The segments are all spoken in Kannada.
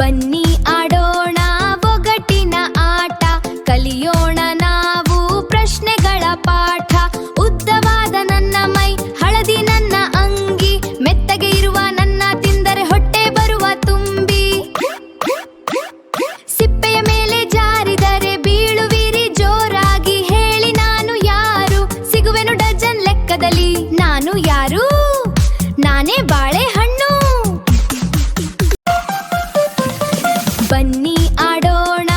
ಬನ್ನಿ ಆಡೋಣ ಒಗಟಿನ ಆಟ, ಕಲಿಯೋಣ ನಾವು ಪ್ರಶ್ನೆಗಳ ಪಾಠ. ಉದ್ದವಾದ ನನ್ನ ಮೈ, ಹಳದಿ ನನ್ನ ಅಂಗಿ, ಮೆತ್ತಗೆ ಇರುವ ನನ್ನ ತಿಂದರೆ ಹೊಟ್ಟೆ ಬರುವ ತುಂಬಿ. ಸಿಪ್ಪೆಯ ಮೇಲೆ ಜಾರಿದರೆ ಬೀಳುವಿರಿ ಜೋರಾಗಿ, ಹೇಳಿ ನಾನು ಯಾರು? ಸಿಗುವೆನು ಡಜನ್ ಲೆಕ್ಕದಲ್ಲಿ. ನಾನು ಯಾರು? ನಾನೇ ಬಾಳೆಹಣ್ಣು. ಬನ್ನಿ ಆಡೋಣ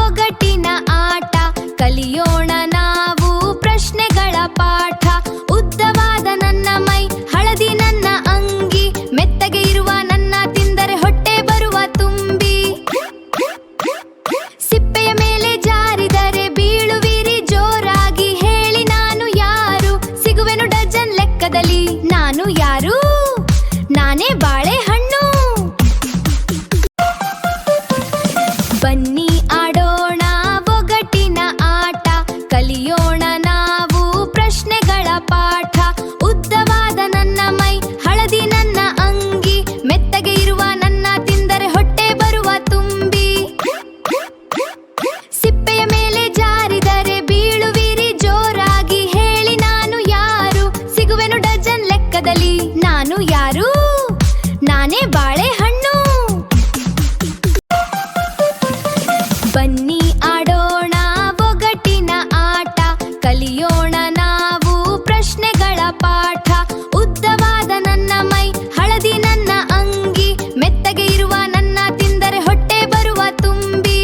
ಒಗಟಿನ ಆಟ, ಕಲಿಯೋಣ ನಾವು ಪ್ರಶ್ನೆಗಳ ಪಾಠ. ಉದ್ದವಾದ ನನ್ನ ಮೈ, ಹಳದಿ ನನ್ನ ಅಂಗಿ, ಮೆತ್ತಗೆ ಇರುವ ನನ್ನ ತಿಂದರೆ ಹೊಟ್ಟೆ ಬರುವ ತುಂಬಿ. ಸಿಪ್ಪೆಯ ಮೇಲೆ ಜಾರಿದರೆ ಬೀಳುವಿರಿ ಜೋರಾಗಿ, ಹೇಳಿ ನಾನು ಯಾರು? ಸಿಗುವೆನು ಡಜನ್ ಲೆಕ್ಕದಲ್ಲಿ. ನಾನು ಯಾರು? ನಾನೇ ಬಾಳೆಹಣ್ಣು. ಬನ್ನಿ ಆಡೋಣ ಒಗಟಿನ ಆಟ, ಕಲಿಯೋಣ ನಾವು ಪ್ರಶ್ನೆಗಳ ಪಾಠ. ಉದ್ದವಾದ ನನ್ನ ಮೈ, ಹಳದಿ ನನ್ನ ಅಂಗಿ, ಮೆತ್ತಗೆ ಇರುವ ನನ್ನ ತಿಂದರೆ ಹೊಟ್ಟೆ ಬರುವ ತುಂಬಿ. ಸಿಪ್ಪೆಯ ಮೇಲೆ ಜಾರಿದರೆ ಬೀಳುವಿರಿ ಜೋರಾಗಿ, ಹೇಳಿ ನಾನು ಯಾರು? ಸಿಗುವೆನು ಡಜನ್ ಲೆಕ್ಕದಲ್ಲಿ. ನಾನು ಯಾರು? ನಾನೇ ಬಾಳೆಹಣ್ಣು. ಬನ್ನಿ ಆಡೋಣ ಒಗಟಿನ ಆಟ, ಕಲಿಯೋಣ ನಾವು ಪ್ರಶ್ನೆಗಳ ಪಾಠ. ಉದ್ದವಾದ ನನ್ನ ಮೈ, ಹಳದಿ ನನ್ನ ಅಂಗಿ, ಮೆತ್ತಗೆ ಇರುವ ನನ್ನ ತಿಂದರೆ ಹೊಟ್ಟೆ ಬರುವ ತುಂಬಿ.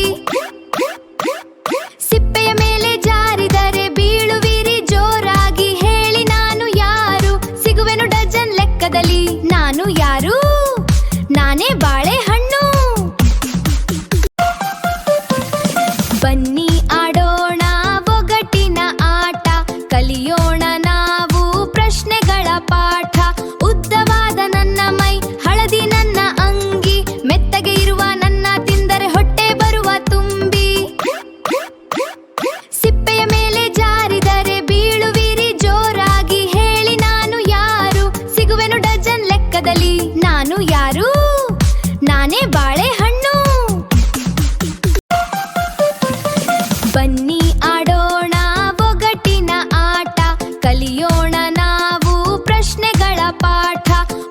ಸಿಪ್ಪೆಯ ಮೇಲೆ ಜಾರಿದರೆ ಬೀಳುವಿರಿ ಜೋರಾಗಿ, ಹೇಳಿ ನಾನು ಯಾರು? ಸಿಗುವೆನು ಡಜನ್ ಲೆಕ್ಕದಲ್ಲಿ. ನಾನು ಯಾರು? ನಾನೇ ಬಾಳೆಹಣ್ಣು. ಬನ್ನಿ ಆಡೋಣ ಒಗಟಿನ ಆಟ, ಕಲಿಯೋಣ ನಾವು ಪ್ರಶ್ನೆಗಳ ಪಾಠ. ಉದ್ದವಾದ ನನ್ನ ಮೈ, ಹಳದಿ ನನ್ನ ಅಂಗಿ, ಮೆತ್ತಗೆ ಇರುವ ನನ್ನ ತಿಂದರೆ ಹೊಟ್ಟೆ ಬರುವ ತುಂಬಿ. ಸಿಪ್ಪೆಯ ಮೇಲೆ ಜಾರಿದರೆ ಬೀಳುವಿರಿ ಜೋರಾಗಿ, ಹೇಳಿ ನಾನು ಯಾರು? ಸಿಗುವೆನು ಡಜನ್ ಲೆಕ್ಕದಲ್ಲಿ. ನಾನು ಯಾರು? ನಾನೇ ಬಾಳೆಹಣ್ಣು. ಬನ್ನಿ ಆಡೋಣ ಒಗಟಿನ ಆಟ, ಕಲಿಯೋಣ ನಾವು ಪ್ರಶ್ನೆಗಳ ಪಾಠ.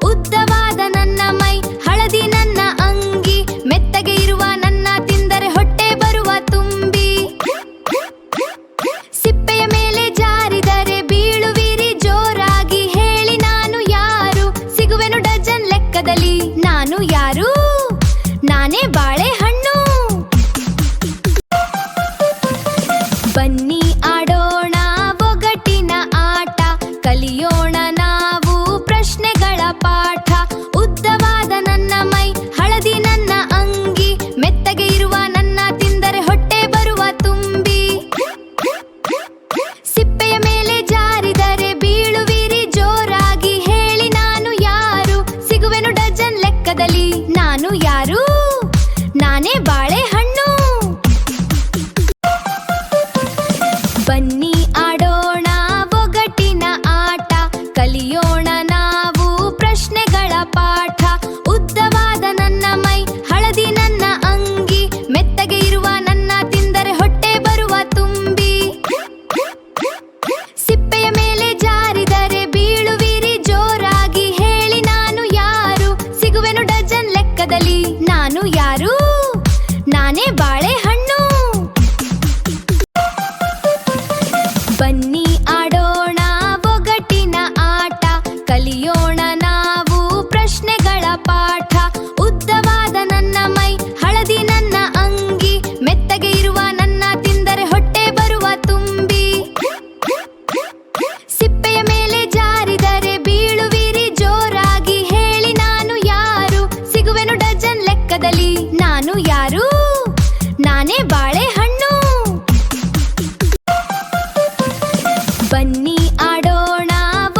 ಉದ್ದವಾದ ನನ್ನ ಮೈ, ಹಳದಿ ನನ್ನ ಅಂಗಿ, ಮೆತ್ತಗೆ ಇರುವ ನನ್ನ ತಿಂದರೆ ಹೊಟ್ಟೆ ಬರುವ ತುಂಬಿ. ಸಿಪ್ಪೆಯ ಮೇಲೆ ಜಾರಿದರೆ ಬೀಳುವಿರಿ ಜೋರಾಗಿ, ಹೇಳಿ ನಾನು ಯಾರು? ಸಿಗುವೆನು ಡಜನ್ ಲೆಕ್ಕದಲ್ಲಿ. ನಾನು ಯಾರು? ನಾನೇ ಬಾಳೆಹಣ್ಣು. ಬನ್ನಿ ಆಡೋಣ ಒಗಟಿನ ಆಟ, ಕಲಿಯೋಣ ನಾವು ಪ್ರಶ್ನೆಗಳ ಪಾಠ. ಉದ್ದವಾದ ನನ್ನ ಮೈ, ಹಳದಿ ನನ್ನ ಅಂಗಿ, ಮೆತ್ತಗೆ ಇರುವ ನನ್ನ ತಿಂದರೆ ಹೊಟ್ಟೆ ಬರುವ ತುಂಬಿ. ಸಿಪ್ಪೆಯ ಮೇಲೆ ಜಾರಿದರೆ ಬೀಳುವಿರಿ ಜೋರಾಗಿ, ಹೇಳಿ ನಾನು ಯಾರು? ಸಿಗುವೆನು ಡಜನ್ ಲೆಕ್ಕದಲ್ಲಿ. ನಾನು ಯಾರು? ನಾನೇ ಬಾಳೆಹಣ್ಣು. ಬನ್ನಿ ಆಡೋಣ ಒಗಟಿನ ಆಟ, ಕಲಿಯೋಣ ನಾವು ಪ್ರಶ್ನೆಗಳ ಪಾಠ. ಉದ್ದವಾದ ನನ್ನ ಮೈ, ಹಳದಿ ನನ್ನ ಅಂಗಿ, ಮೆತ್ತಗೆ ಇರುವ ನನ್ನ ತಿಂದರೆ ಹೊಟ್ಟೆ ಬರುವ ತುಂಬಿ. ಸಿಪ್ಪೆಯ ಮೇಲೆ ಜಾರಿದರೆ ಬೀಳುವಿರಿ ಜೋರಾಗಿ, ಹೇಳಿ ನಾನು ಯಾರು? ಸಿಗುವೆನು ಡಜನ್ ಲೆಕ್ಕದಲ್ಲಿ. ನಾನು ಯಾರು? ನಾನೇ ಬಾಳೆಹಣ್ಣು. ಬನ್ನಿ ಆಡೋಣ ಒಗಟಿನ ಆಟ, ಕಲಿಯೋಣ ನಾವು ಪ್ರಶ್ನೆಗಳ ಪಾಠ. ಉದ್ದವಾದ ನನ್ನ ಮೈ, ಹಳದಿ ನನ್ನ ಅಂಗಿ, ಮೆತ್ತಗೆ ಇರುವ ನನ್ನ ತಿಂದರೆ ಹೊಟ್ಟೆ ಬರುವ ತುಂಬಿ. ಸಿಪ್ಪೆಯ ಮೇಲೆ ಜಾರಿದರೆ ಬೀಳುವಿರಿ ಜೋರಾಗಿ, ಹೇಳಿ ನಾನು ಯಾರು? ಸಿಗುವೆನು ಡಜನ್ ಲೆಕ್ಕದಲ್ಲಿ. ನಾನು ಯಾರು? ನಾನೇ ಬಾಳೆಹಣ್ಣು. ಬನ್ನಿ ಆಡೋಣ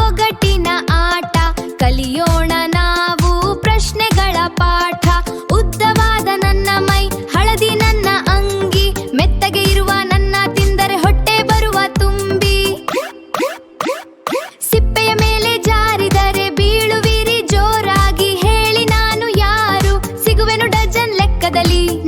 ಒಗಟಿನ ಆಟ, ಕಲಿಯೋಣ ನಾವು ಪ್ರಶ್ನೆಗಳ ಪಾಠ. ಉದ್ದವಾದ ನನ್ನ ಮೈ, ಹಳದಿ ನನ್ನ ಅಂಗಿ, ಮೆತ್ತಗೆ ಇರುವ ನನ್ನ ತಿಂದರೆ ಹೊಟ್ಟೆ ಬರುವ ತುಂಬಿ. ಸಿಪ್ಪೆಯ ಮೇಲೆ ಜಾರಿದರೆ ಬೀಳುವಿರಿ ಜೋರಾಗಿ, ಹೇಳಿ ನಾನು ಯಾರು? ಸಿಗುವೆನು ಡಜನ್ ಲೆಕ್ಕದಲ್ಲಿ. ಜೀವನದಲ್ಲಿ